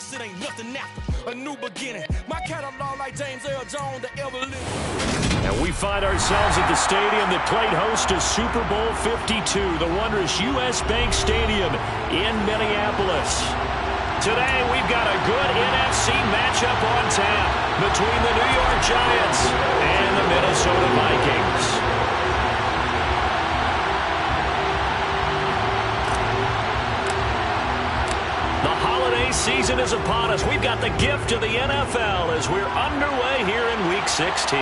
lost, it ain't nothing after a new beginning. My catalog like James Earl Jones, the ever living. And we find ourselves at the stadium that played host to Super Bowl 52, the wondrous U.S. Bank Stadium in Minneapolis. Today, we've got a good NFC matchup on tap between the New York Giants and the Minnesota Vikings. The holiday season is upon us. We've got the gift of the NFL as we're underway here in Week 16.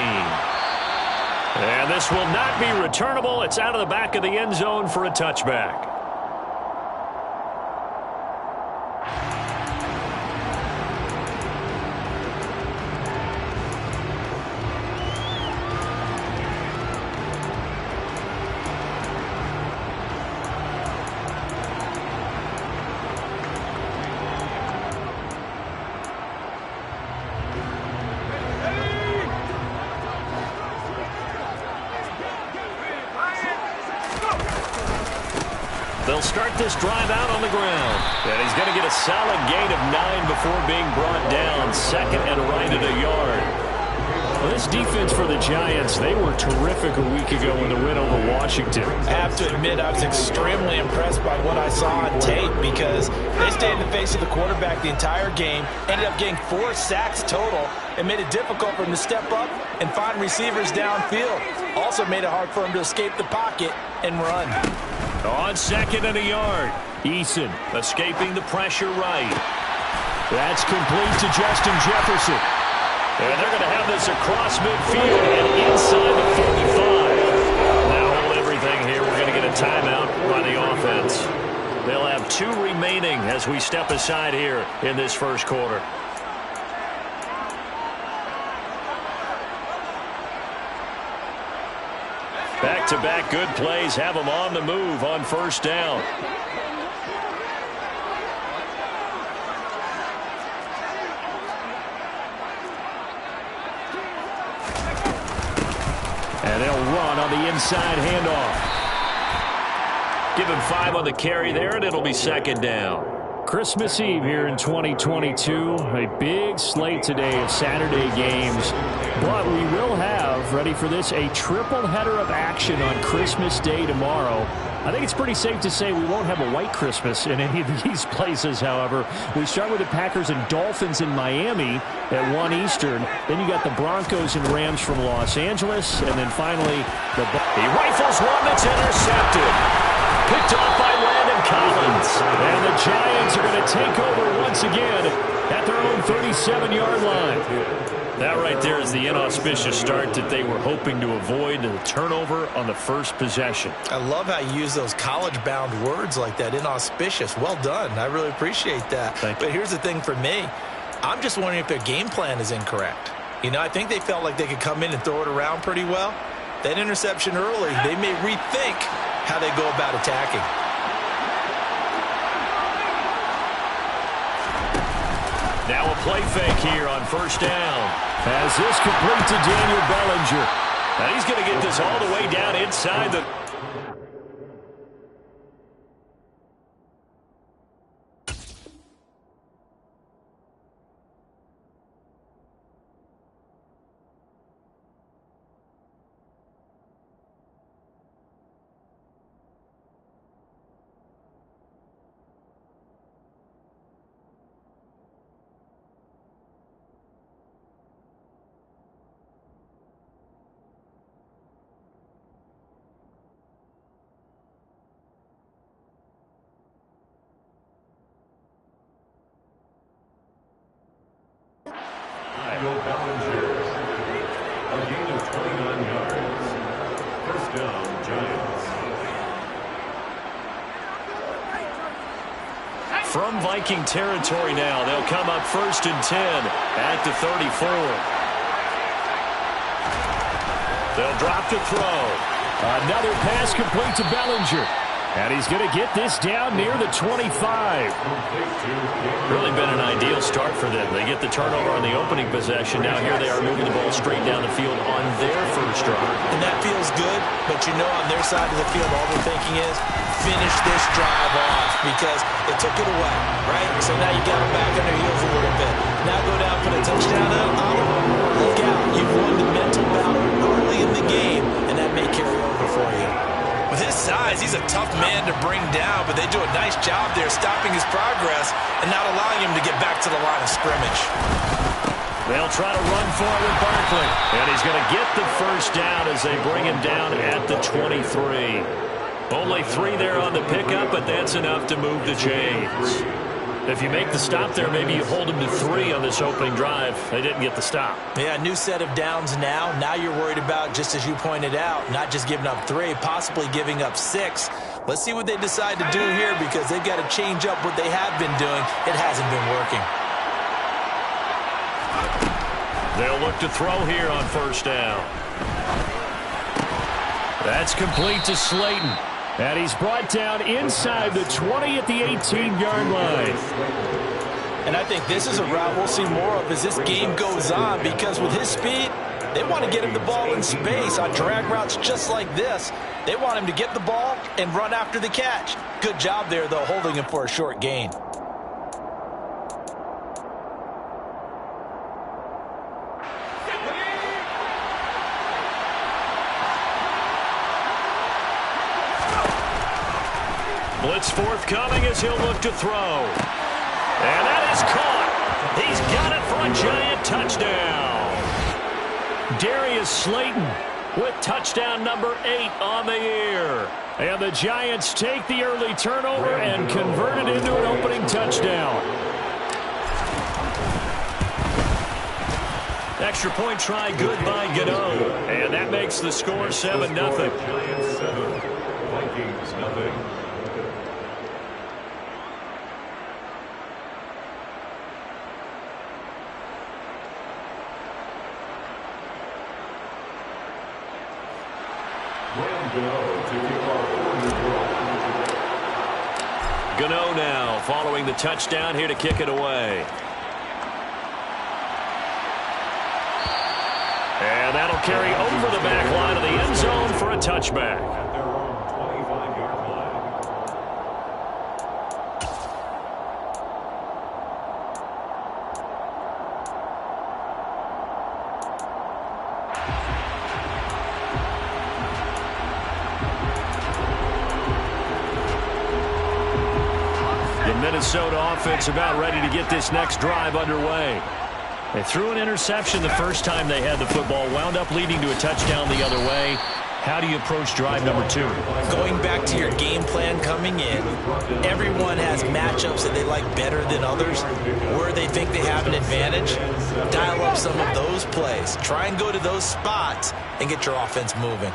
And this will not be returnable. It's out of the back of the end zone for a touchback. They'll start this drive out on the ground. And he's going to get a solid gain of 9 before being brought down. Second and right at a yard. Well, this defense for the Giants, they were terrific a week ago in the win over Washington. I have to admit, I was extremely impressed by what I saw on tape because they stayed in the face of the quarterback the entire game, ended up getting 4 sacks total, and made it difficult for him to step up and find receivers downfield. Also made it hard for him to escape the pocket and run. On second and a yard, Eason escaping the pressure right. That's complete to Justin Jefferson. And they're going to have this across midfield and inside the 45. Now hold everything here. We're going to get a timeout by the offense. They'll have 2 remaining as we step aside here in this first quarter. Back-to-back good plays have them on the move on first down. And they'll run on the inside handoff. Give him 5 on the carry there, and it'll be second down. Christmas Eve here in 2022. A big slate today of Saturday games. But we will have, ready for this, a triple header of action on Christmas Day tomorrow. I think it's pretty safe to say we won't have a white Christmas in any of these places, however. We start with the Packers and Dolphins in Miami at 1 Eastern. Then you got the Broncos and Rams from Los Angeles. And then finally, he rifles one that's intercepted. Picked off by Landon Collins. And the Giants are going to take over once again at their own 37-yard line. That right there is the inauspicious start that they were hoping to avoid, the turnover on the first possession. I love how you use those college-bound words like that, inauspicious. Well done. I really appreciate that. But here's the thing for me. I'm just wondering if their game plan is incorrect. You know, I think they felt like they could come in and throw it around pretty well. That interception early, they may rethink how they go about attacking. Now a play fake here on first down. As this complete to Daniel Bellinger. And he's going to get this all the way down inside the... Bellinger, a gain of 29 yards. First down, Giants. From Viking territory now, they'll come up 1st and 10 at the 34. They'll drop to throw. Another pass complete to Bellinger. And he's going to get this down near the 25. Really been an ideal start for them. They get the turnover on the opening possession. Now here they are moving the ball straight down the field on their first drive. And that feels good, but you know on their side of the field, all they're thinking is finish this drive off because they took it away, right? So now you got them back on their heels a little tough man to bring down, but they do a nice job there stopping his progress and not allowing him to get back to the line of scrimmage. They'll try to run for it with Barkley. And he's going to get the first down as they bring him down at the 23. Only 3 there on the pickup, but that's enough to move the chains. If you make the stop there, maybe you hold them to 3 on this opening drive. They didn't get the stop. Yeah, new set of downs now. Now you're worried about, just as you pointed out, not just giving up 3, possibly giving up 6. Let's see what they decide to do here because they've got to change up what they have been doing. It hasn't been working. They'll look to throw here on first down. That's complete to Slayton. And he's brought down inside the 20 at the 18-yard line. And I think this is a route we'll see more of as this game goes on because with his speed, they want to get him the ball in space on drag routes just like this. They want him to get the ball and run after the catch. Good job there, though, holding him for a short gain. Blitz forthcoming as he'll look to throw. And that is caught. He's got it for a giant touchdown. Darius Slayton with touchdown number 8 on the year. And the Giants take the early turnover and convert it into an opening touchdown. Extra point try good by Gano. And that makes the score 7-0. Giants 7, Vikings nothing. Gano now following the touchdown here to kick it away. And that'll carry over the back line of the end zone for a touchback. At their own 25-yard line. Minnesota offense about ready to get this next drive underway. They threw an interception the first time they had the football, wound up leading to a touchdown the other way. How do you approach drive number 2? Going back to your game plan coming in, everyone has matchups that they like better than others, where they think they have an advantage. Dial up some of those plays. Try and go to those spots and get your offense moving.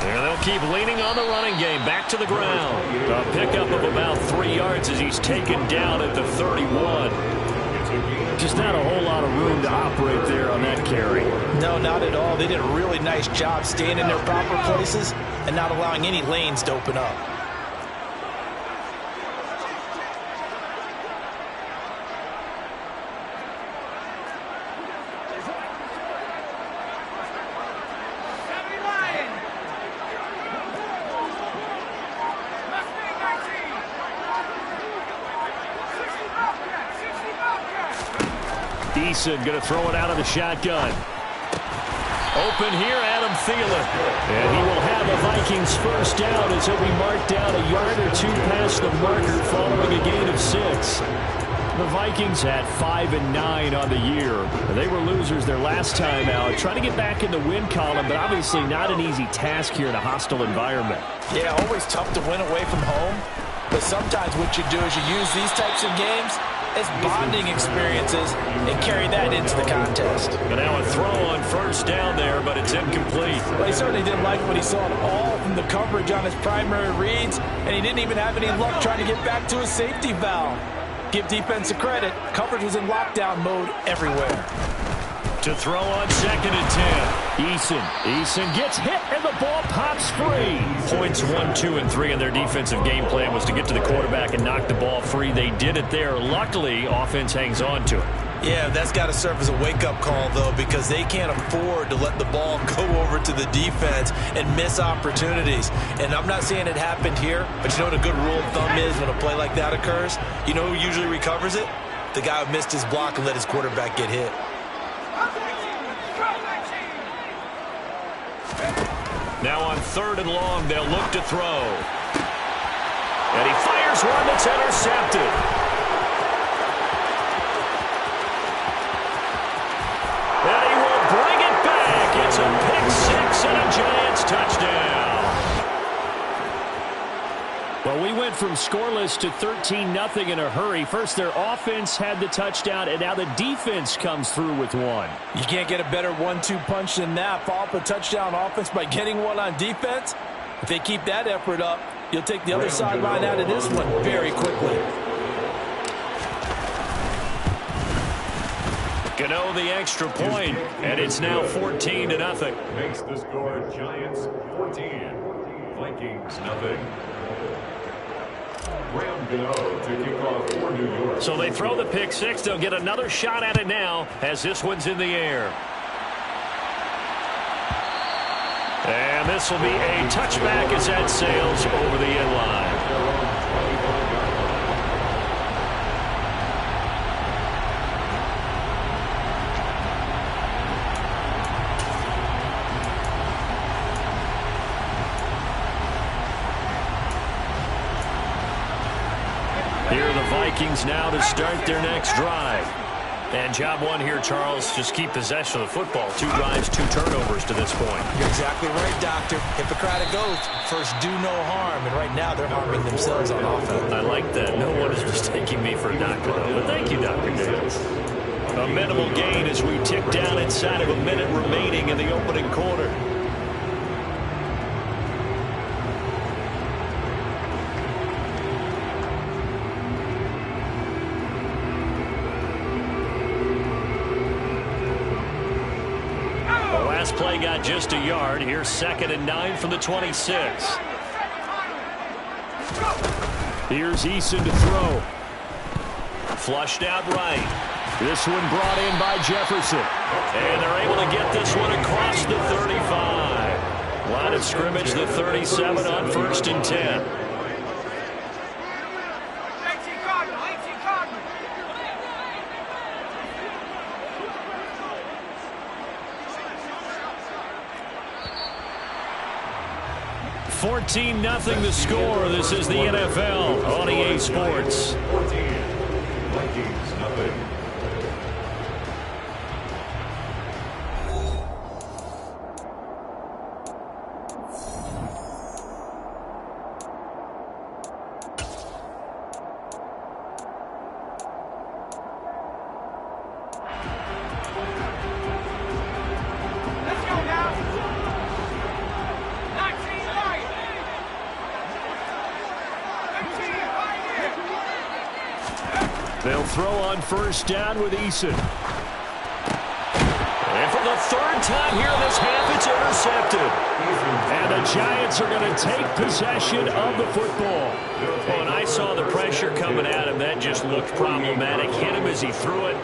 And they'll keep leaning on the running game. Back to the ground. A pickup of about 3 yards as he's taken down at the 31. Just not a whole lot of room to operate there on that carry. No, not at all. They did a really nice job staying in their proper places and not allowing any lanes to open up. Going to throw it out of the shotgun. Open here, Adam Thielen. And he will have a Vikings first down as he'll be marked down a yard or 2 past the marker following a gain of 6. The Vikings had 5-9 on the year. They were losers their last time out. Trying to get back in the win column, but obviously not an easy task here in a hostile environment. Yeah, always tough to win away from home. But sometimes what you do is you use these types of games as bonding experiences and carry that into the contest. And now a throw on first down there, but it's incomplete. Well, he certainly didn't like what he saw at all from the coverage on his primary reads, and he didn't even have any luck trying to get back to his safety valve. Give defensive credit. Coverage was in lockdown mode everywhere. To throw on 2nd and 10. Eason gets hit, and the ball pops free. Points 1, 2, and 3 in their defensive game plan was to get to the quarterback and knock the ball free. They did it there. Luckily, offense hangs on to it. Yeah, that's got to serve as a wake-up call, though, because they can't afford to let the ball go over to the defense and miss opportunities. And I'm not saying it happened here, but you know what a good rule of thumb is when a play like that occurs? You know who usually recovers it? The guy who missed his block and let his quarterback get hit. Now on 3rd and long, they'll look to throw. And he fires one that's intercepted. And he will bring it back. It's a pick-6 and a Giants touchdown. Well, we went from scoreless to 13-0 in a hurry. First, their offense had the touchdown, and now the defense comes through with one. You can't get a better 1-2 punch than that. Follow up a touchdown offense by getting one on defense. If they keep that effort up, you'll take the other sideline out of this one very quickly. Gano the extra point, and it's now 14-0. Makes the score Giants 14, Vikings nothing. To kick off for New York. So they throw the pick-6. They'll get another shot at it now as this one's in the air. And this will be a touchback as that sails over the end line. Here are the Vikings now to start their next drive. And job one here, Charles, just keep possession of the football. 2 drives, 2 turnovers to this point. You're exactly right, Doctor. Hippocratic oath, first do no harm, and right now they're harming themselves on offense. I like that. No one is mistaking me for a doctor, though. But thank you, Dr. Davis. A minimal gain as we tick down inside of a minute remaining in the opening quarter. Last play got just a yard. Here's 2nd and 9 from the 26. Here's Eason to throw. Flushed out right. This one brought in by Jefferson. And they're able to get this one across the 35. Line of scrimmage, the 37 on 1st and 10. $14-0 the score. This is the NFL on EA Sports. 14, Vikings nothing. They'll throw on 1st down with Eason. And for the 3rd time here in this half, it's intercepted. And the Giants are going to take possession of the football. Well, when I saw the pressure coming at him, that just looked problematic. Hit him as he threw it,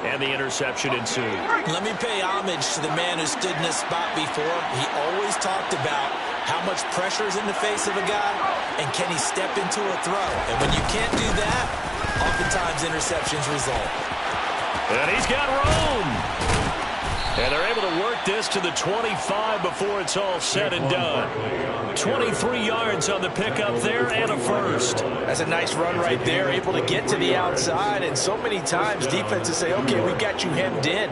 and the interception ensued. Let me pay homage to the man who stood in this spot before. He always talked about how much pressure is in the face of a guy, and can he step into a throw. And when you can't do that, oftentimes interceptions result. And he's got room. And they're able to work this to the 25 before it's all said and done. 23 yards on the pickup there and a first. That's a nice run right there, able to get to the outside. And so many times defenses say, okay, we got you hemmed in.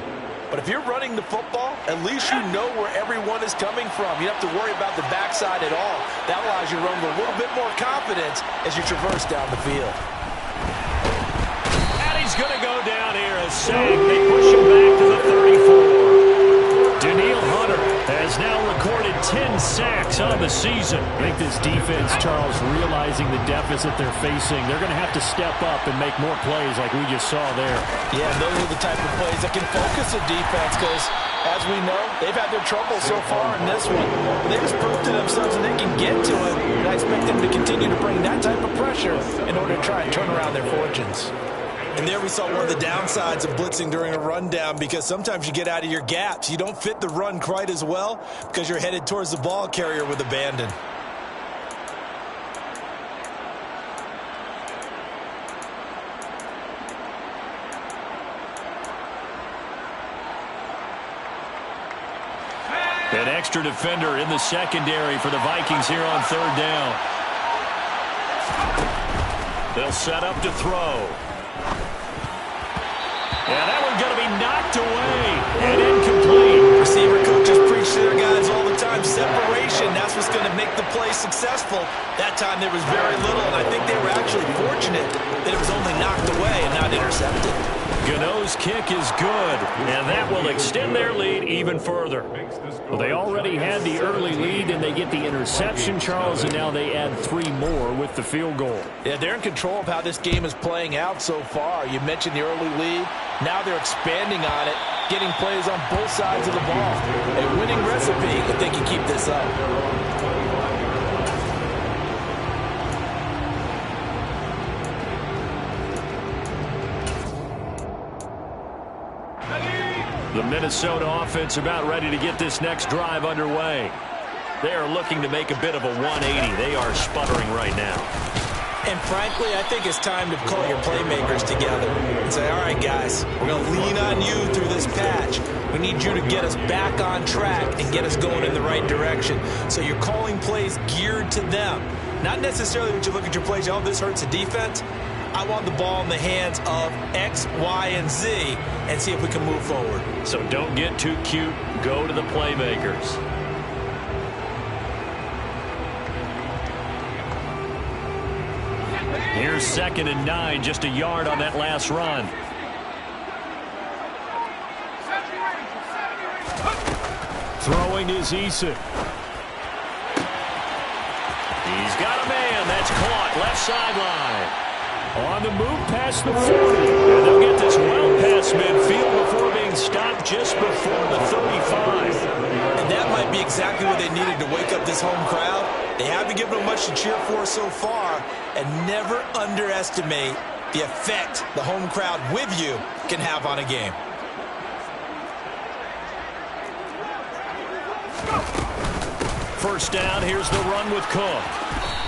But if you're running the football, at least you know where everyone is coming from. You don't have to worry about the backside at all. That allows you to run with a little bit more confidence as you traverse down the field. He's going to go down here as sack. They push him back to the 34. Daniil Hunter has now recorded 10 sacks on the season. I think this defense, Charles, realizing the deficit they're facing, they're going to have to step up and make more plays like we just saw there. Yeah, those are the type of plays that can focus a defense because, as we know, they've had their trouble so far in this one. But they just proved to themselves that they can get to it, and I expect them to continue to bring that type of pressure in order to try and turn around their fortunes. And there we saw one of the downsides of blitzing during a rundown, because sometimes you get out of your gaps. You don't fit the run quite as well because you're headed towards the ball carrier with abandon. An extra defender in the secondary for the Vikings here on third down. They'll set up to throw. Yeah, that one's going to be knocked away and incomplete. Receiver coaches preach to their guys all the time. Separation, that's what's going to make the play successful. That time there was very little, and I think they were actually fortunate that it was only knocked away and not intercepted. Gano's kick is good, and that will extend their lead even further. Well, they already had the early lead, and they get the interception, Charles, and now they add 3 more with the field goal. Yeah, they're in control of how this game is playing out so far. You mentioned the early lead. Now they're expanding on it, getting plays on both sides of the ball. A winning recipe if they can keep this up. The Minnesota offense about ready to get this next drive underway. They are looking to make a bit of a 180. They are sputtering right now. And frankly, I think it's time to call your playmakers together and say, all right, guys, we're going to lean on you through this patch. We need you to get us back on track and get us going in the right direction. So you're calling plays geared to them. Not necessarily when you look at your plays, oh, this hurts the defense. I want the ball in the hands of X, Y, and Z and see if we can move forward. So don't get too cute. Go to the playmakers. Here's 2nd and 9, just a yard on that last run. Throwing is Eason. He's got a man. That's caught. Left sideline. On the move past the 40. And they'll get this well past midfield before being stopped just before the 35. And that might be exactly what they needed to wake up this home crowd. They haven't given them much to cheer for so far, and never underestimate the effect the home crowd with you can have on a game. First down, here's the run with Cook.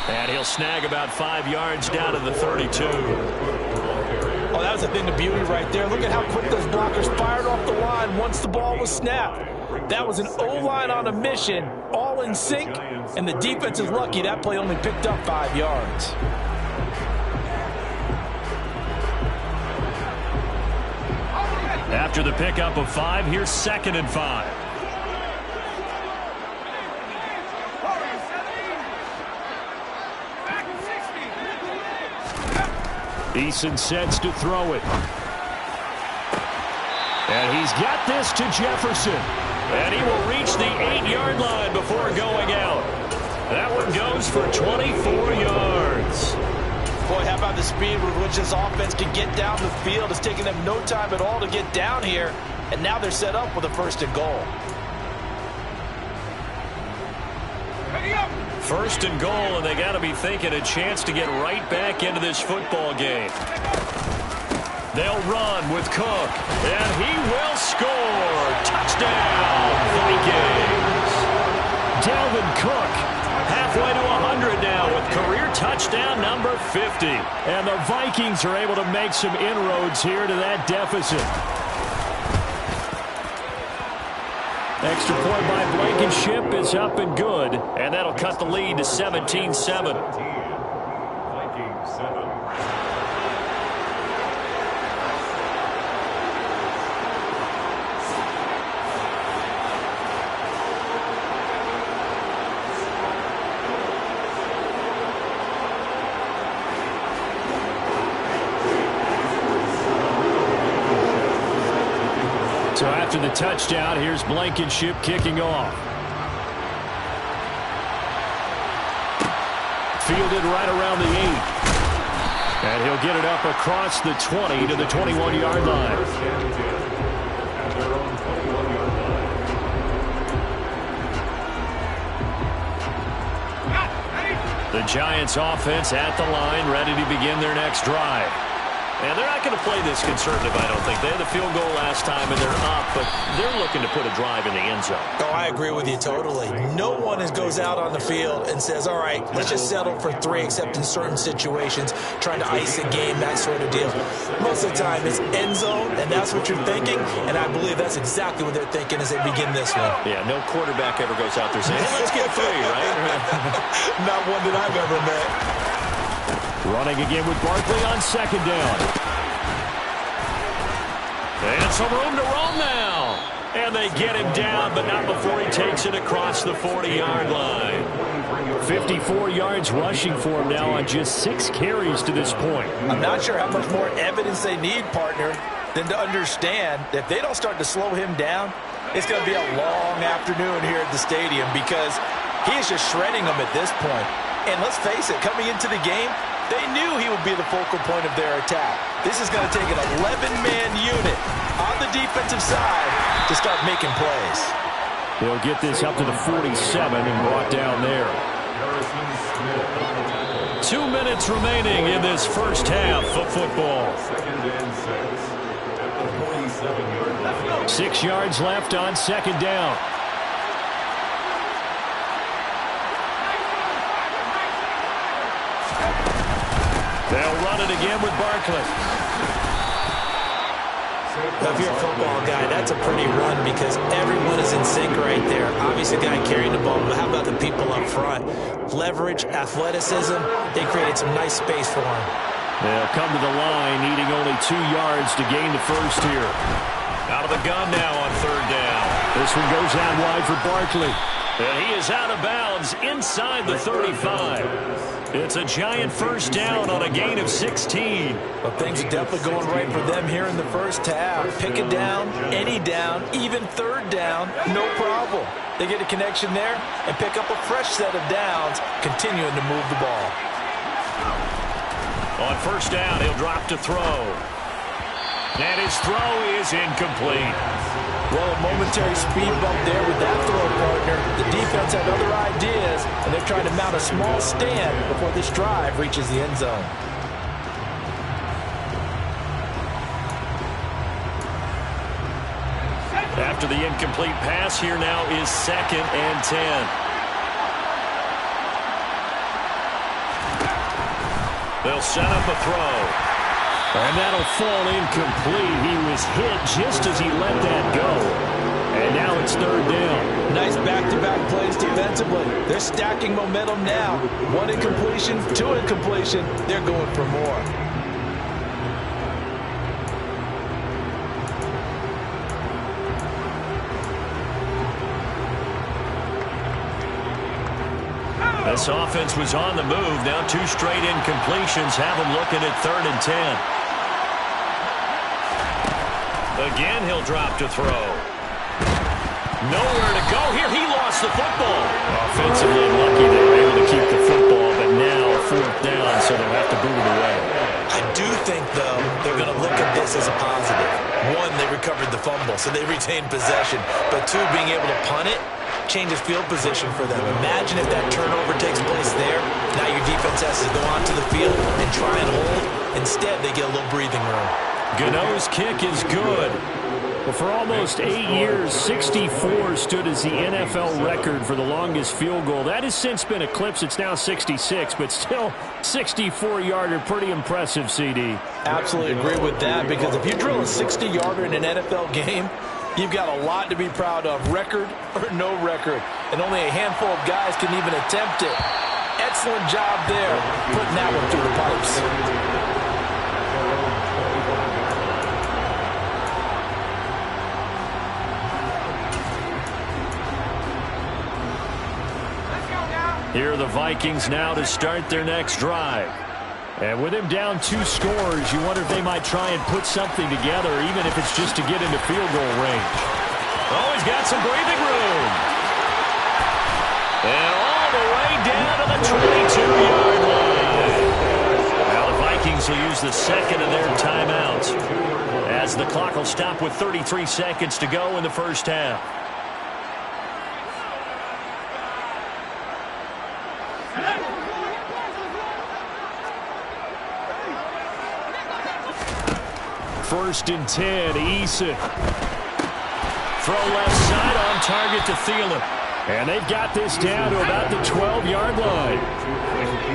And he'll snag about 5 yards down to the 32. Oh, that was a thing of beauty right there. Look at how quick those blockers fired off the line once the ball was snapped. That was an O-line on a mission, all in sync, and the defense is lucky that play only picked up 5 yards. After the pickup of 5, here's 2nd and 5. Eason sets to throw it. And he's got this to Jefferson. And he will reach the 8-yard line before going out. That one goes for 24 yards. Boy, how about the speed with which this offense can get down the field? It's taking them no time at all to get down here. And now they're set up with a 1st and goal. 1st and goal, and they got to be thinking a chance to get right back into this football game. They'll run with Cook, and he will score. Touchdown, Vikings. Dalvin Cook halfway to 100 now with career touchdown number 50. And the Vikings are able to make some inroads here to that deficit. Extra point by Blankenship is up and good. And that'll cut the lead to 17-7. Vikings 7. So after the touchdown, here's Blankenship kicking off. Fielded right around the 8. And he'll get it up across the 20 to the 21-yard line. At their own 21-yard line. The Giants offense at the line, ready to begin their next drive. And they're not going to play this conservative, I don't think. They had the field goal last time, and they're up, but they're looking to put a drive in the end zone. Oh, I agree with you totally. No one goes out on the field and says, all right, let's just settle for 3, except in certain situations, trying to ice a game, that sort of deal. Most of the time, it's end zone, and that's what you're thinking, and I believe that's exactly what they're thinking as they begin this one. Yeah, no quarterback ever goes out there saying, hey, let's get 3, right? Not one that I've ever met. Running again with Barkley on second down. And some room to roam now. And they get him down, but not before he takes it across the 40-yard line. 54 yards rushing for him now on just 6 carries to this point. I'm not sure how much more evidence they need, partner, than to understand that if they don't start to slow him down, it's going to be a long afternoon here at the stadium because he is just shredding them at this point. And let's face it, coming into the game, they knew he would be the focal point of their attack. This is going to take an 11-man unit on the defensive side to start making plays. They'll get this up to the 47 and brought down there. 2 minutes remaining in this first half of football. 6 yards left on second down. They'll run it again with Barkley. If you're a football guy, that's a pretty run because everyone is in sync right there. Obviously, the guy carrying the ball, but how about the people up front? Leverage, athleticism, they created some nice space for him. They'll come to the line, needing only 2 yards to gain the first here. Out of the gun now on third down. This one goes out wide for Barkley. And he is out of bounds inside the 35. It's a giant first down on a gain of 16. Well, things are definitely going right for them here in the first half. Pick a down, any down, even third down, no problem. They get a connection there and pick up a fresh set of downs, continuing to move the ball. On first down, he'll drop to throw. And his throw is incomplete. Well, a momentary speed bump there with that throw, partner. The defense had other ideas, and they're trying to mount a small stand before this drive reaches the end zone. After the incomplete pass, here now is 2nd and 10. They'll set up a throw. And that'll fall incomplete. He was hit just as he let that go. And now it's third down. Nice back-to-back plays defensively. They're stacking momentum now. 1 incompletion, 2 incompletion. They're going for more. This offense was on the move. Now 2 straight incompletions have them looking at 3rd and 10. Again, he'll drop to throw. Nowhere to go here. He lost the football. Offensively lucky they were able to keep the football, but now 4th down, so they'll have to boot it away. I do think, though, they're going to look at this as a positive. 1, they recovered the fumble, so they retained possession. But 2, being able to punt it changes field position for them. Imagine if that turnover takes place there. Now your defense has to go onto the field and try and hold. Instead, they get a little breathing room. Gano's kick is good. Well, for almost 8 years, 64 stood as the NFL record for the longest field goal. That has since been eclipsed. It's now 66, but still 64-yarder. Pretty impressive, CD. Absolutely agree with that, because if you drill a 60-yarder in an NFL game, you've got a lot to be proud of, record or no record. And only a handful of guys can even attempt it. Excellent job there, putting that one through the pipes. Here are the Vikings now to start their next drive. And with him down 2 scores, you wonder if they might try and put something together, even if it's just to get into field goal range. Oh, he's got some breathing room. And all the way down to the 22-yard line. Now the Vikings will use the second of their timeouts, as the clock will stop with 33 seconds to go in the first half. First and 10, Eason. Throw left side on target to Thielen. And they've got this down to about the 12-yard line.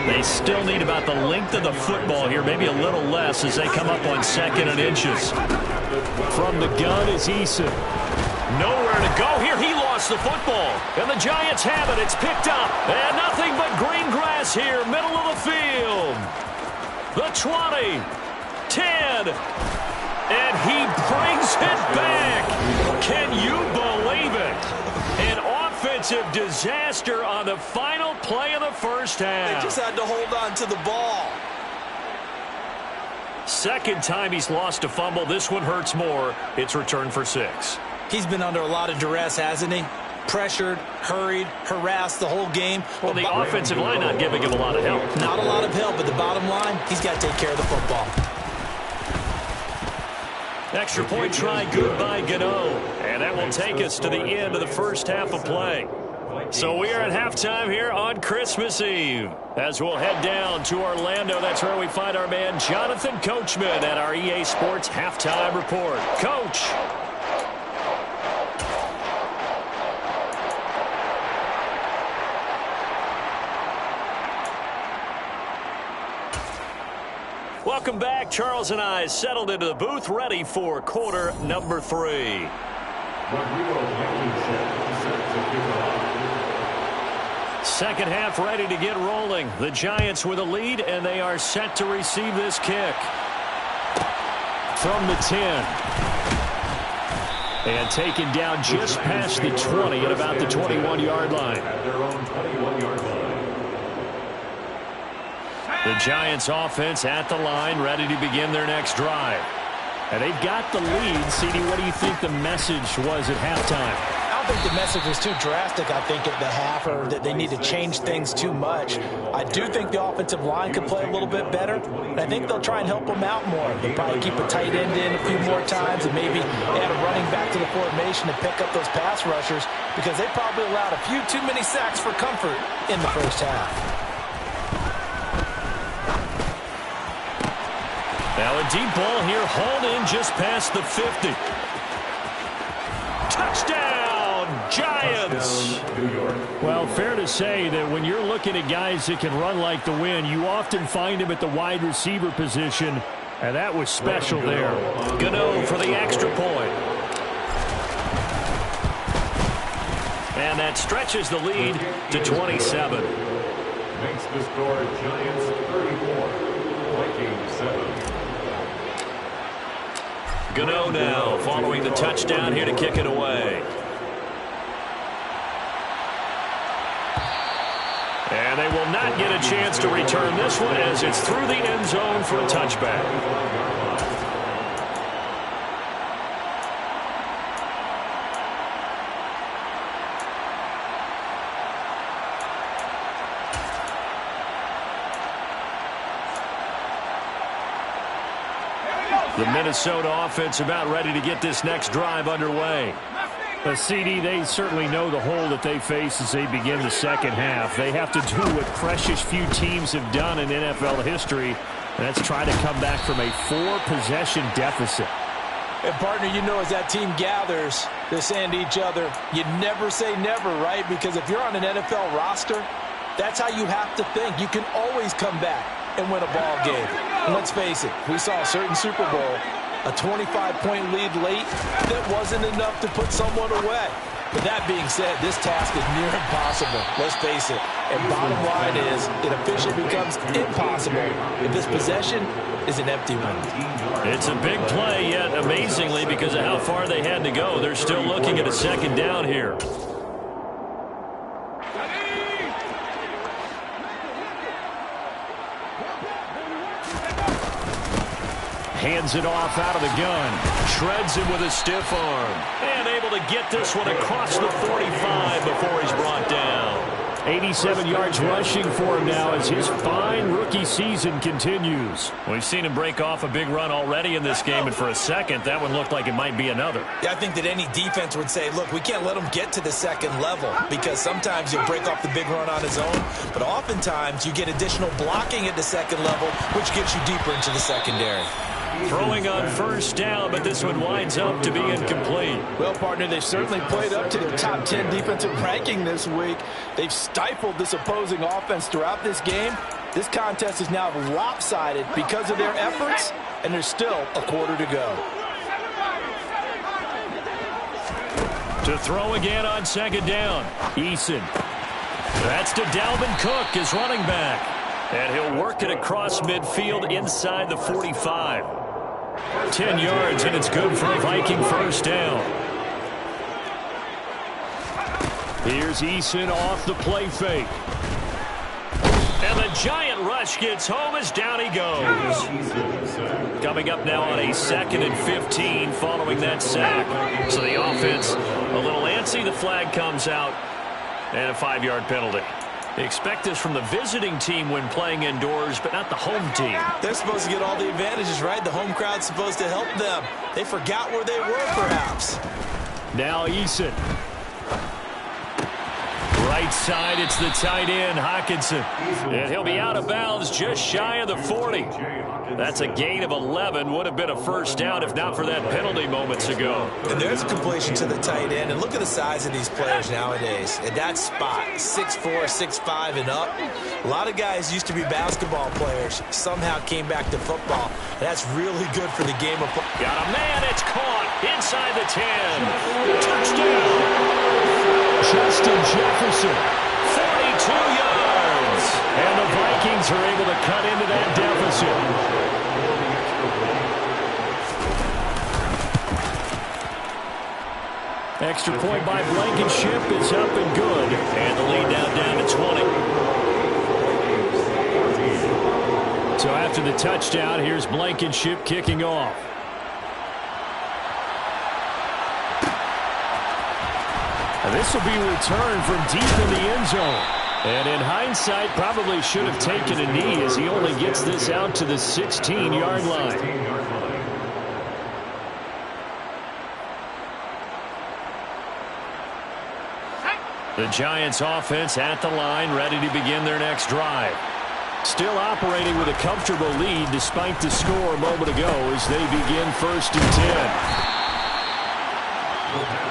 They still need about the length of the football here, maybe a little less as they come up on 2nd and inches. From the gun is Eason. Nowhere to go here. He lost the football. And the Giants have it. It's picked up. And nothing but green grass here, middle of the field. The 20, 10, and he brings it back. Can you believe it? An offensive disaster on the final play of the first half. They just had to hold on to the ball. Second time he's lost a fumble. This one hurts more. It's returned for 6. He's been under a lot of duress, hasn't he? Pressured, hurried, harassed the whole game. Well, the offensive line not giving him a lot of help. Not a lot of help, but the bottom line, he's got to take care of the football. Extra point try, good by Gano. And that will take us to the end of the first half of play. So we are at halftime here on Christmas Eve. As we'll head down to Orlando, that's where we find our man Jonathan Coachman at our EA Sports Halftime Report. Coach. Welcome back. Charles and I settled into the booth, ready for quarter number 3. Second half ready to get rolling. The Giants with a lead, and they are set to receive this kick. From the 10. And taken down just past the 20 at about the 21-yard line. At their own 21-yard line. The Giants offense at the line, ready to begin their next drive. And they've got the lead. CD, what do you think the message was at halftime? I don't think the message was too drastic, I think, at the half, or that they need to change things too much. I do think the offensive line could play a little bit better, and I think they'll try and help them out more. They'll probably keep a tight end in a few more times and maybe add a running back to the formation to pick up those pass rushers, because they probably allowed a few too many sacks for comfort in the first half. Now a deep ball here, hauled in just past the 50. Touchdown, Giants! Well, fair to say that when you're looking at guys that can run like the wind, you often find them at the wide receiver position, and that was special there. Gano for the extra point. And that stretches the lead to 27. Makes the score Giants 34, Vikings 7. Gano now following the touchdown here to kick it away. And they will not get a chance to return this one as it's through the end zone for a touchback. The Minnesota offense about ready to get this next drive underway. CD, they certainly know the hole that they face as they begin the second half. They have to do what precious few teams have done in NFL history, and that's try to come back from a 4-possession deficit. And, partner, you know, as that team gathers, they're saying to each other, you never say never, right? Because if you're on an NFL roster, that's how you have to think. You can always come back and win a ball game. And let's face it, we saw a certain Super Bowl, a 25-point lead late that wasn't enough to put someone away. But that being said, this task is near impossible. Let's face it. And bottom line is, it officially becomes impossible if this possession is an empty one. It's a big play, yet amazingly, because of how far they had to go, they're still looking at a second down here. Hands it off out of the gun. Shreds him with a stiff arm. And able to get this one across the 45 before he's brought down. 87 yards rushing for him now as his fine rookie season continues. We've seen him break off a big run already in this game, and for a second, that one looked like it might be another. Yeah, I think that any defense would say, look, we can't let him get to the second level, because sometimes he'll break off the big run on his own, but oftentimes you get additional blocking at the second level, which gets you deeper into the secondary. Throwing on first down, but this one winds up to be incomplete. Well, partner, they've certainly played up to their top 10 defensive ranking this week. They've stifled this opposing offense throughout this game. This contest is now lopsided because of their efforts, and there's still a quarter to go. To throw again on second down. Eason. That's to Dalvin Cook, his running back. And he'll work it across midfield inside the 45. 10 yards, and it's good for a Viking first down. Here's Eason off the play fake. And the giant rush gets home as down he goes. Coming up now on a 2nd and 15 following that sack. So the offense a little antsy. The flag comes out and a 5-yard penalty. They expect this from the visiting team when playing indoors, but not the home team. They're supposed to get all the advantages, right? The home crowd's supposed to help them. They forgot where they were, perhaps. Now Eason. Right side, it's the tight end, Hockenson. And he'll be out of bounds just shy of the 40. That's a gain of 11. Would have been a first down if not for that penalty moments ago. And there's a completion to the tight end. And look at the size of these players nowadays. At that spot, 6'4", 6'5", and up. A lot of guys used to be basketball players. Somehow came back to football. And that's really good for the game of football. Got a man, it's caught inside the 10. Touchdown. Justin Jefferson, 42 yards. And the Vikings are able to cut into that deficit. Extra point by Blankenship is up and good. And the lead now down to 20. So after the touchdown, here's Blankenship kicking off. This will be returned from deep in the end zone. And in hindsight, probably should have taken a knee as he only gets this out to the 16-yard line. The Giants offense at the line, ready to begin their next drive. Still operating with a comfortable lead despite the score a moment ago as they begin 1st and 10.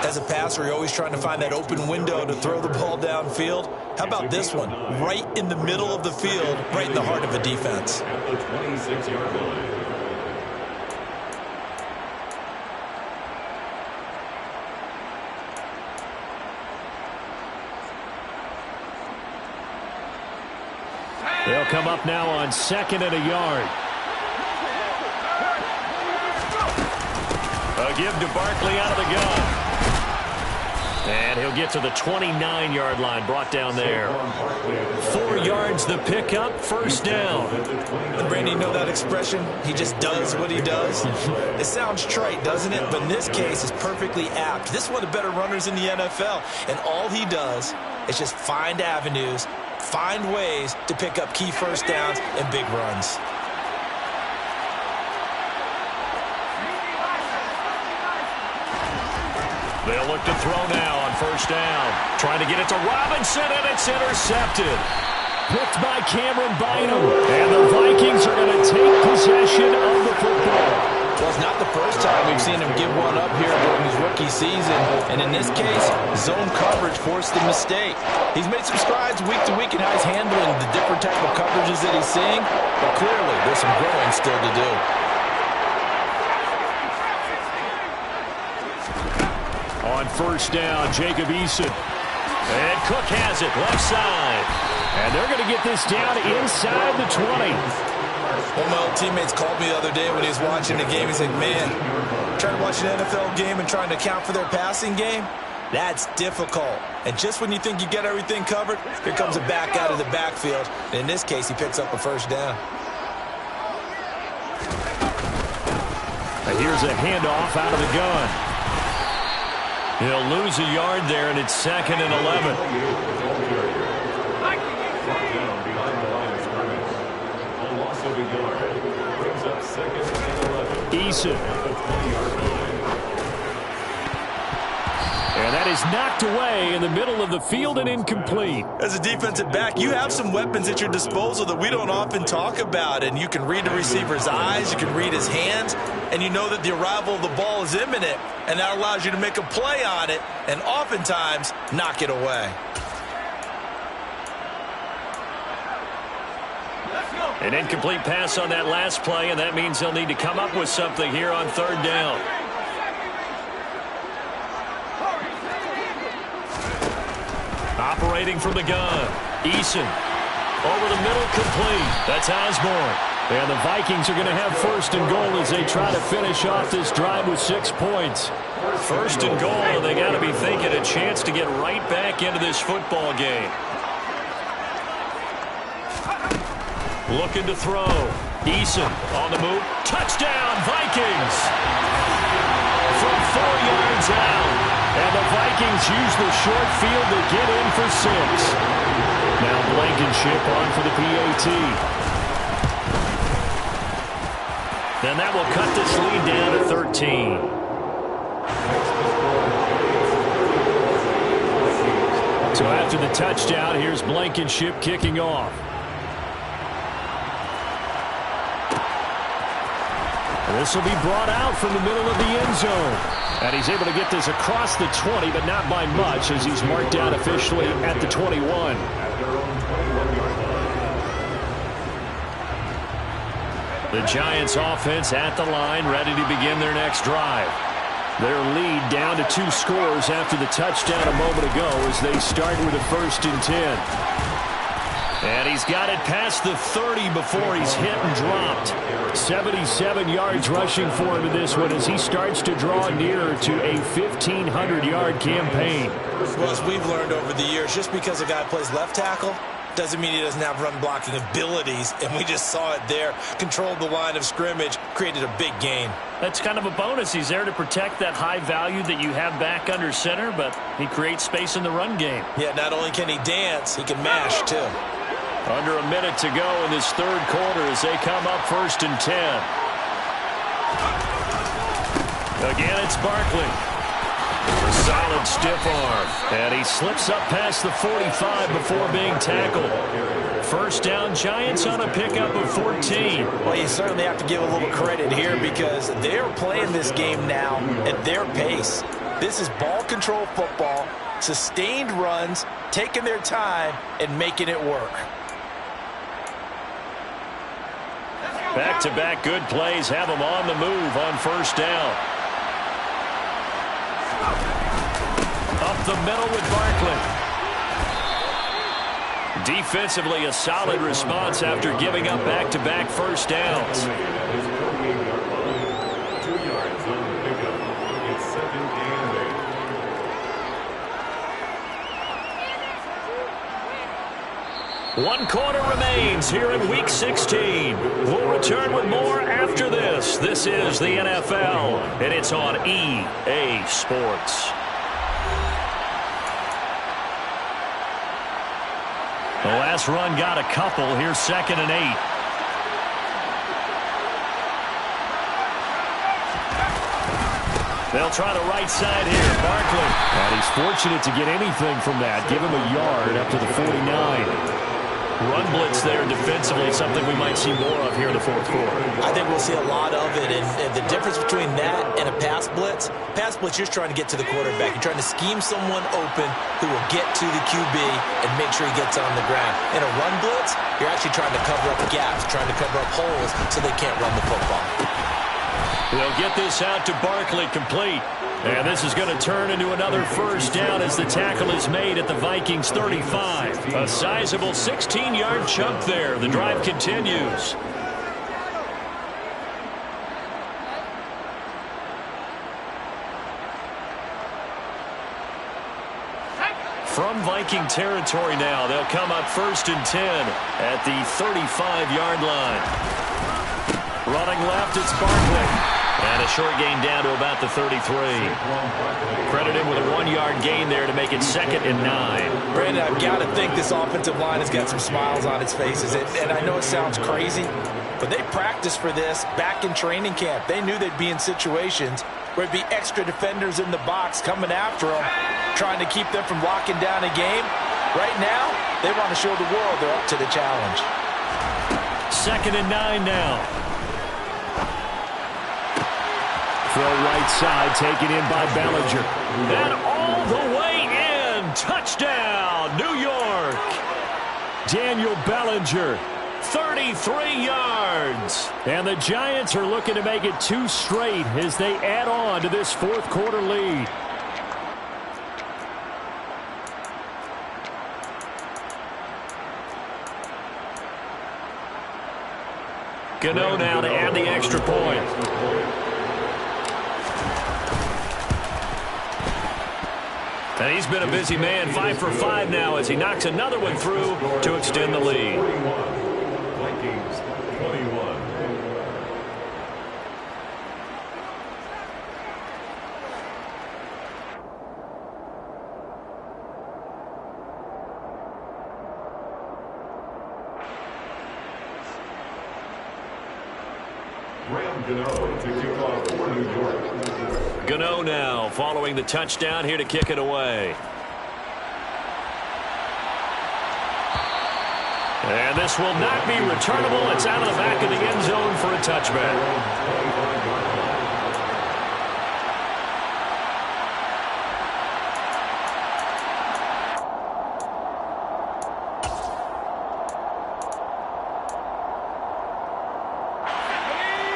As a passer, you're always trying to find that open window to throw the ball downfield. How about this one? Right in the middle of the field, right in the heart of a defense. At the 26-yard line. They'll come up now on 2nd and a yard. A give to Barkley out of the gun. And he'll get to the 29-yard line, brought down there. 4 yards the pickup, 1st down. And Brandon, you know that expression? He just does what he does. It sounds trite, doesn't it? But in this case, it's perfectly apt. This is one of the better runners in the NFL. And all he does is just find avenues, find ways to pick up key first downs and big runs. They'll look to throw now on 1st down. Trying to get it to Robinson, and it's intercepted. Picked by Cameron Bynum. And the Vikings are going to take possession of the football. Well, it's not the first time we've seen him give one up here during his rookie season. And in this case, zone coverage forced the mistake. He's made some strides week to week in how he's handling the different type of coverages that he's seeing. But clearly, there's some growing still to do. On 1st down, Jacob Eason. And Cook has it, left side. And they're going to get this down inside the 20. One of my old teammates called me the other day when he was watching the game. He said, man, trying to watch an NFL game and trying to account for their passing game, that's difficult. And just when you think you get everything covered, here comes a back out of the backfield. And in this case, he picks up a 1st down. And here's a handoff out of the gun. He'll lose a yard there, and it's 2nd and 11. Eason. And that is knocked away in the middle of the field and incomplete. As a defensive back, you have some weapons at your disposal that we don't often talk about. And you can read the receiver's eyes, you can read his hands, and you know that the arrival of the ball is imminent. And that allows you to make a play on it and oftentimes knock it away. An incomplete pass on that last play, and that means they'll need to come up with something here on third down. Operating from the gun. Eason. Over the middle, complete. That's Osborne. And the Vikings are going to have first and goal as they try to finish off this drive with 6 points. First and goal, and they got to be thinking a chance to get right back into this football game. Looking to throw. Eason on the move. Touchdown, Vikings! From 4 yards out. And the Vikings use the short field to get in for 6. Now Blankenship on for the PAT. Then that will cut this lead down to 13. So after the touchdown, here's Blankenship kicking off. This will be brought out from the middle of the end zone. And he's able to get this across the 20, but not by much, as he's marked down officially at the 21. The Giants offense at the line, ready to begin their next drive. Their lead down to 2 scores after the touchdown a moment ago as they start with a 1st and 10. And he's got it past the 30 before he's hit and dropped. 77 yards rushing for him in this one as he starts to draw nearer to a 1,500-yard campaign. Well, as we've learned over the years, just because a guy plays left tackle doesn't mean he doesn't have run-blocking abilities, and we just saw it there. Controlled the line of scrimmage, created a big gain. That's kind of a bonus. He's there to protect that high value that you have back under center, but he creates space in the run game. Yeah, not only can he dance, he can mash, too. Under a minute to go in this third quarter as they come up 1st and 10. Again, it's Barkley. Solid stiff arm. And he slips up past the 45 before being tackled. First down, Giants on a pickup of 14. Well, you certainly have to give a little credit here because they're playing this game now at their pace. This is ball control football, sustained runs, taking their time, and making it work. Back-to-back good plays have them on the move on first down. Up the middle with Barkley. Defensively, a solid response after giving up back-to-back first downs. 2 yards on the pickup. It's 2nd and 8. 1 quarter remains here in Week 16. We'll return with more after this. This is the NFL, and it's on EA Sports. The last run got a couple. Here's 2nd and 8. They'll try the right side here. Barkley. And he's fortunate to get anything from that. Give him a yard up to the 49. Run blitz there defensively, something we might see more of here in the fourth quarter. I think we'll see a lot of it, and the difference between that and a pass blitz, you're just trying to get to the quarterback. You're trying to scheme someone open who will get to the QB and make sure he gets on the ground. In a run blitz, you're actually trying to cover up gaps, trying to cover up holes so they can't run the football. They'll get this out to Barkley, complete. And this is going to turn into another first down as the tackle is made at the Vikings 35. A sizable 16-yard chunk there. The drive continues. From Viking territory now, they'll come up 1st and 10 at the 35-yard line. Running left, it's Barkley. And a short gain down to about the 33. Credit him with a 1-yard gain there to make it 2nd and 9. Brandon, I've got to think this offensive line has got some smiles on its faces. And I know it sounds crazy, But they practiced for this back in training camp. They knew they'd be in situations where there'd be extra defenders in the box coming after them, trying to keep them from locking down a game. Right now, they want to show the world they're up to the challenge. 2nd and 9 now. Throw right side, taken in by Bellinger. And all the way in. Touchdown, New York. Daniel Bellinger, 33 yards. And the Giants are looking to make it 2 straight as they add on to this 4th quarter lead. Gano now to add the extra point. And he's been a busy man, 5 for 5 now as he knocks another one through to extend the lead. Vikings 21. Gano to kick off for New York. Gano now following the touchdown here to kick it away. And this will not be returnable. It's out of the back of the end zone for a touchback.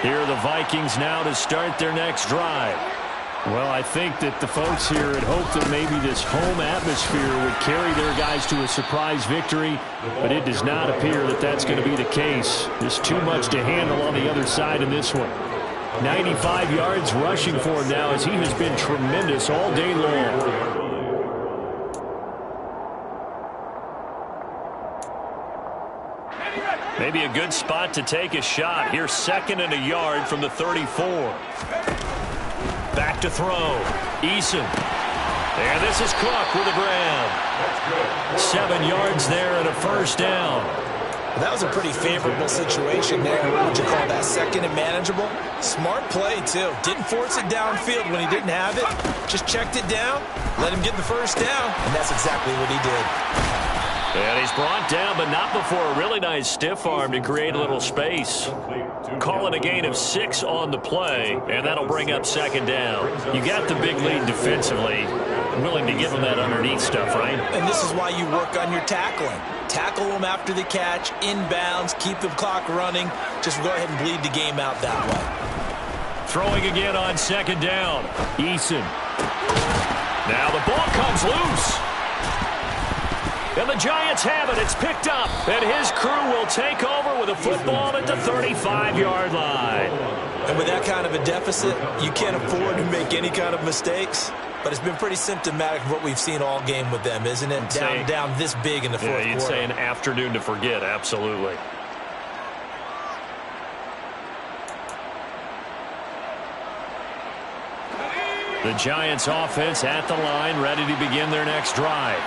Here are the Vikings now to start their next drive. Well, I think that the folks here had hoped that maybe this home atmosphere would carry their guys to a surprise victory, but it does not appear that that's going to be the case. There's too much to handle on the other side in this one. 95 yards rushing for him now as he has been tremendous all day long. Maybe a good spot to take a shot. Here's 2nd and a yard from the 34. Back to throw. Eason. And this is Cook with a grab. 7 yards there and a first down. That was a pretty favorable situation there. Would you call that 2nd and manageable? Smart play, too. Didn't force it downfield when he didn't have it. Just checked it down, let him get the first down, and that's exactly what he did. And he's brought down, but not before a really nice stiff arm to create a little space. Call it a gain of 6 on the play, and that'll bring up 2nd down. You got the big lead defensively. Willing to give them that underneath stuff, right? And this is why you work on your tackling. Tackle them after the catch, inbounds, keep the clock running. Just go ahead and bleed the game out that way. Throwing again on 2nd down. Eason. Now the ball comes loose. And the Giants have it. It's picked up. And his crew will take over with a football at the 35-yard line. And with that kind of a deficit, you can't afford to make any kind of mistakes. But it's been pretty symptomatic of what we've seen all game with them, isn't it? Down this big in the fourth quarter. You'd say an afternoon to forget, absolutely. The Giants offense at the line, ready to begin their next drive.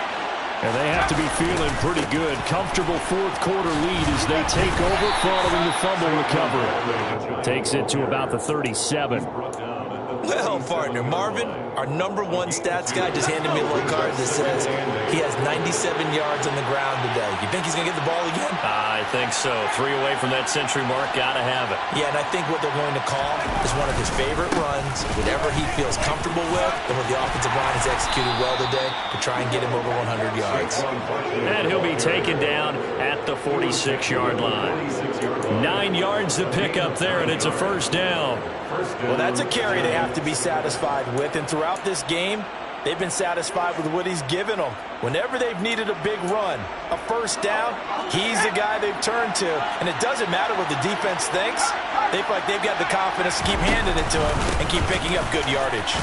And they have to be feeling pretty good. Comfortable 4th quarter lead as they take over following the fumble recovery. Takes it to about the 37. Well, partner, Marvin, our #1 stats guy just handed me a little card that says he has 97 yards on the ground today. You think he's going to get the ball again? I think so. 3 away from that century mark. Got to have it. Yeah, and I think what they're going to call is one of his favorite runs, whatever he feels comfortable with, and what the offensive line has executed well today to try and get him over 100 yards. And he'll be taken down at the 46-yard line. 9 yards to pick up there, and it's a first down. Well, that's a carry they have to be satisfied with, and throughout this game, they've been satisfied with what he's given them. Whenever they've needed a big run, a first down, he's the guy they've turned to. And it doesn't matter what the defense thinks. They feel like they've got the confidence to keep handing it to him and keep picking up good yardage.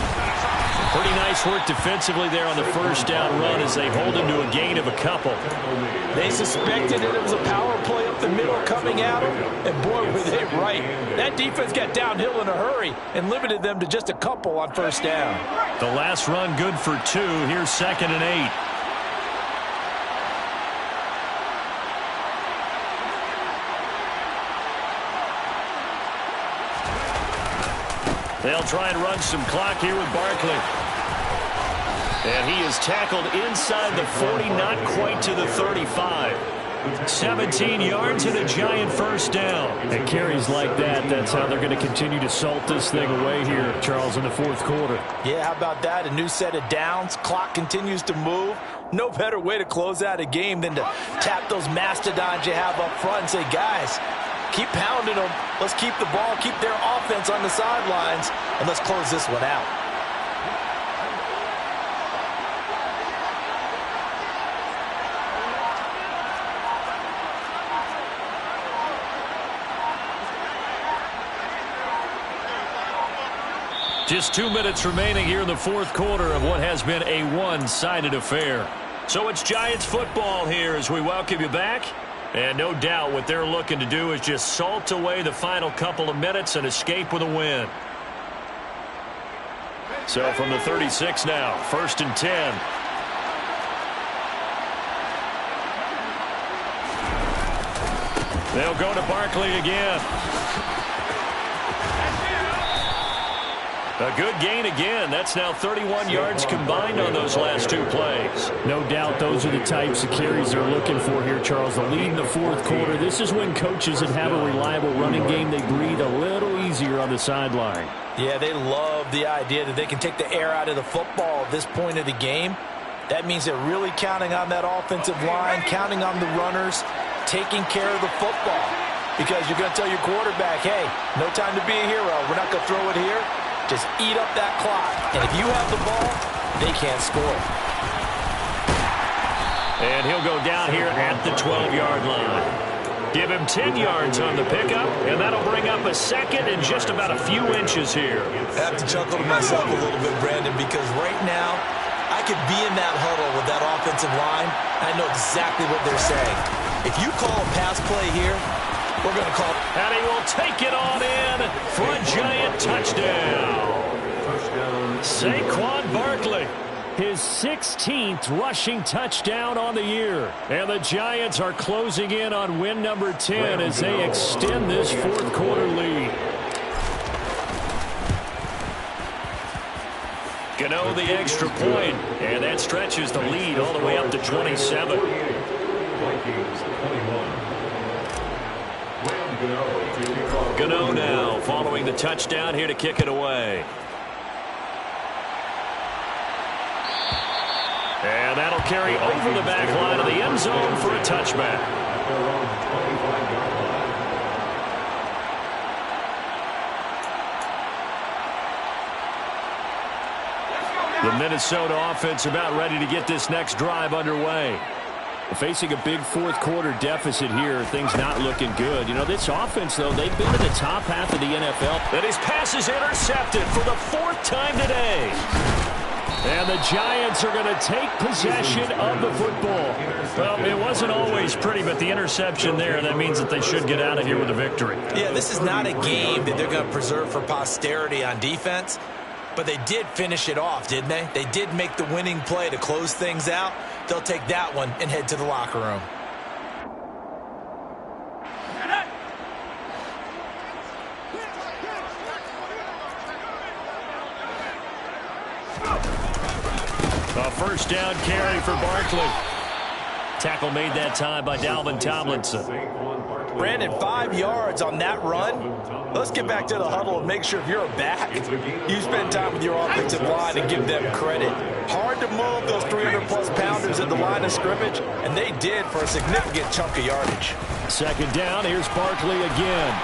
Pretty nice work defensively there on the first down run as they hold him to a gain of a couple. They suspected that it was a power play up the middle coming at them, and boy, were they right. That defense got downhill in a hurry and limited them to just a couple on first down. The last run good for 2. Here's 2nd and 8. They'll try and run some clock here with Barkley. And he is tackled inside the 40, not quite to the 35. 17 yards and a Giant first down. And carries like that, that's how they're going to continue to salt this thing away here, Charles, in the fourth quarter. Yeah, how about that? A new set of downs. Clock continues to move. No better way to close out a game than to tap those mastodons you have up front and say, guys, keep pounding them. Let's keep the ball, keep their offense on the sidelines, and let's close this one out. Just 2 minutes remaining here in the fourth quarter of what has been a one-sided affair. So it's Giants football here as we welcome you back. And no doubt what they're looking to do is just salt away the final couple of minutes and escape with a win. So from the 36 now, 1st and 10. They'll go to Barkley again. A good gain again. That's now 31 yards combined on those last 2 plays. No doubt those are the types of carries they're looking for here, Charles. The lead in the fourth quarter. This is when coaches that have a reliable running game, they breathe a little easier on the sideline. Yeah, they love the idea that they can take the air out of the football at this point of the game. That means they're really counting on that offensive line, counting on the runners, taking care of the football. Because you're going to tell your quarterback, hey, no time to be a hero. We're not going to throw it here. Just eat up that clock. And if you have the ball, they can't score. And he'll go down here at the 12-yard line. Give him 10 yards on the pickup, and that'll bring up a second and just about a few inches here. I have to chuckle to myself a little bit, Brandon, because right now I could be in that huddle with that offensive line. I know exactly what they're saying. If you call a pass play here, we're going to call. And he will take it on in for a Giant touchdown. Saquon Barkley, his 16th rushing touchdown on the year. And the Giants are closing in on win number 10 as they extend this fourth quarter lead. Gano the extra point, and that stretches the lead all the way up to 27. Vikings 21. Gano now following the touchdown here to kick it away. And that'll carry over the back line of the end zone for a touchback. The Minnesota offense about ready to get this next drive underway. Facing a big fourth quarter deficit here, things not looking good. You know, this offense, though, they've been in the top half of the NFL. And his pass is intercepted for the 4th time today. And the Giants are going to take possession of the football. Well, it wasn't always pretty, but the interception there, that means that they should get out of here with a victory. Yeah, this is not a game that they're going to preserve for posterity on defense. But they did finish it off, didn't they? They did make the winning play to close things out. They'll take that one and head to the locker room. A first down carry for Barkley. Tackle made that time by Dalvin Tomlinson. Brandon, 5 yards on that run. Let's get back to the huddle and make sure if you're a back, you spend time with your offensive line and give them credit. Hard to move those 300-plus pounders at the line of scrimmage, and they did for a significant chunk of yardage. Second down, here's Barkley again.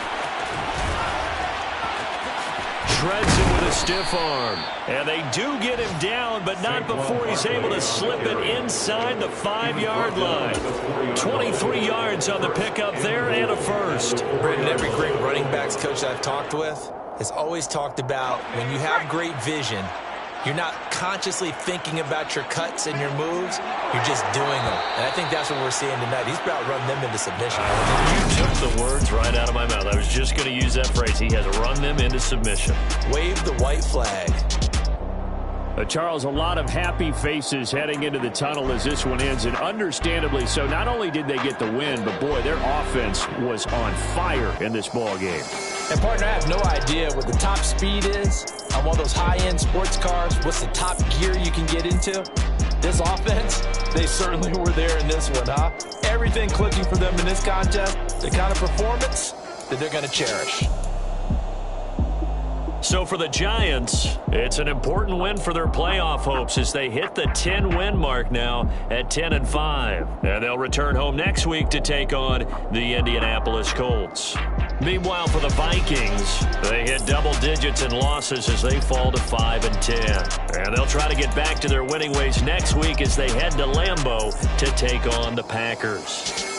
Shreds him with a stiff arm. And they do get him down, but not before he's able to slip it inside the 5-yard line. 23 yards on the pickup there and a first. Brandon, every great running backs coach I've talked with has always talked about when you have great vision, you're not consciously thinking about your cuts and your moves. You're just doing them. And I think that's what we're seeing tonight. He's about to run them into submission. You took the words right out of my mouth. I was just going to use that phrase. He has run them into submission. Wave the white flag. Charles, a lot of happy faces heading into the tunnel as this one ends, and understandably so. Not only did they get the win, but boy, their offense was on fire in this ball game. And, partner, I have no idea what the top speed is on one of those high-end sports cars. What's the top gear you can get into? This offense, they certainly were there in this one, huh? Everything clicking for them in this contest, the kind of performance that they're going to cherish. So for the Giants, it's an important win for their playoff hopes as they hit the 10-win mark now at 10-5. And they'll return home next week to take on the Indianapolis Colts. Meanwhile, for the Vikings, they hit double digits in losses as they fall to 5-10. And they'll try to get back to their winning ways next week as they head to Lambeau to take on the Packers.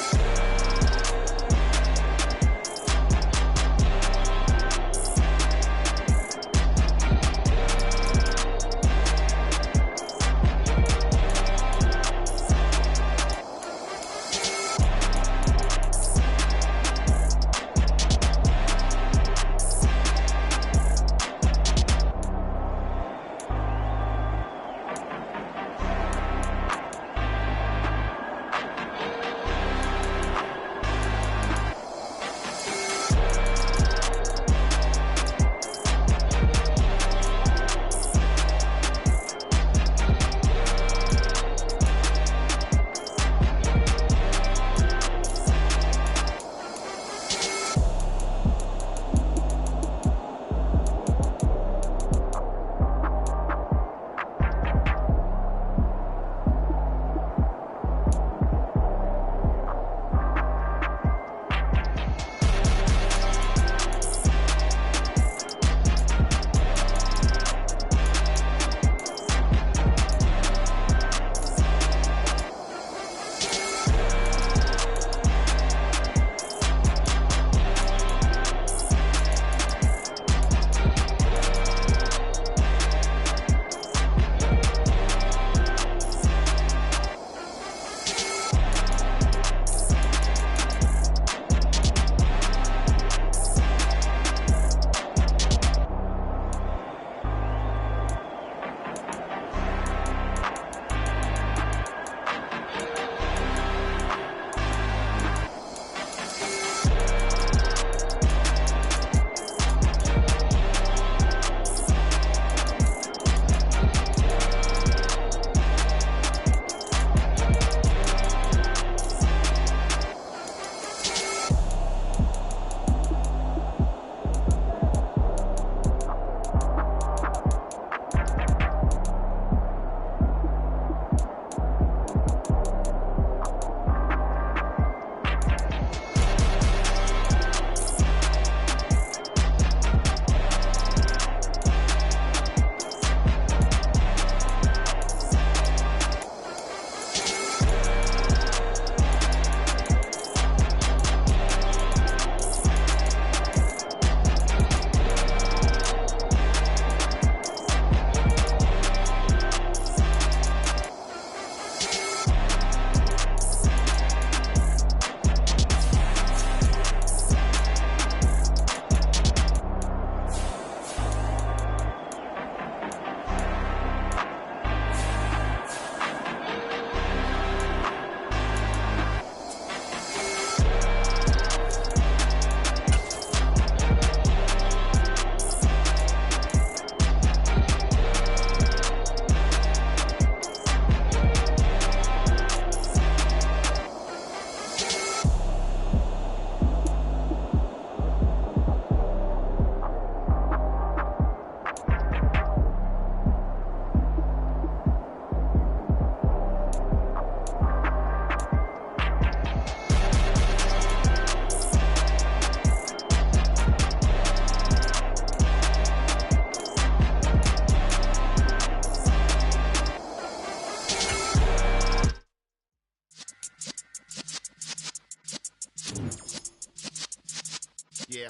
Yeah.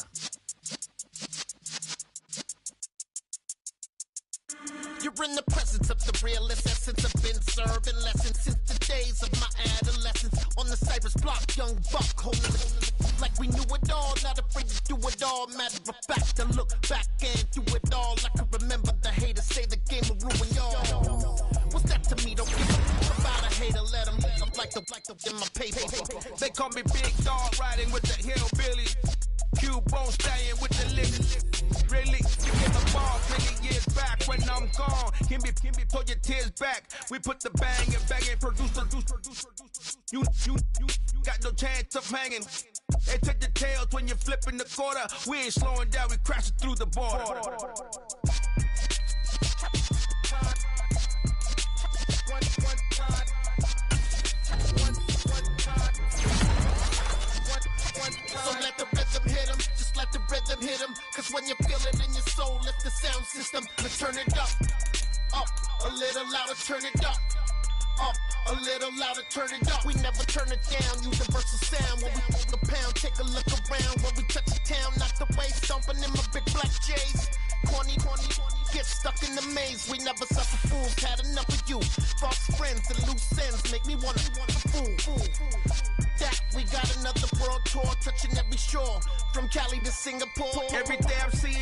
You're in the presence of the realest essence. I've been serving lessons since the days of my adolescence. On the Cypress block, young buck holding it like we knew it all. Not afraid to do it all. Matter of fact, to look back and do it all. I can remember the haters say the game will ruin y'all. What's that to me? Don't give a about a hater. Let them like the in my paper. They call me Big Dog, riding with the hillbilly. you, bone staying with the lift. Really, you get the ball many years back when I'm gone. Can be pull your tears back. We put the bang and produce. You got no chance of hanging. They take the tails when you're flipping the quarter. We ain't slowing down, we crashing through the border. So let the rhythm hit him, just let the rhythm hit him. Cause when you feel it in your soul, lift the sound system. Let's turn it up, a little louder, turn it up, a little louder, turn it up. We never turn it down, universal sound. When we hold the pound, take a look around. When we touch the town, knock the way, stomping in my big black J's. Corny, get stuck in the maze. We never suffer fools, had enough of you. False friends and loose ends make me wanna fool. That we got another world tour, touching every shore, from Cali to Singapore. Every day I'm seeing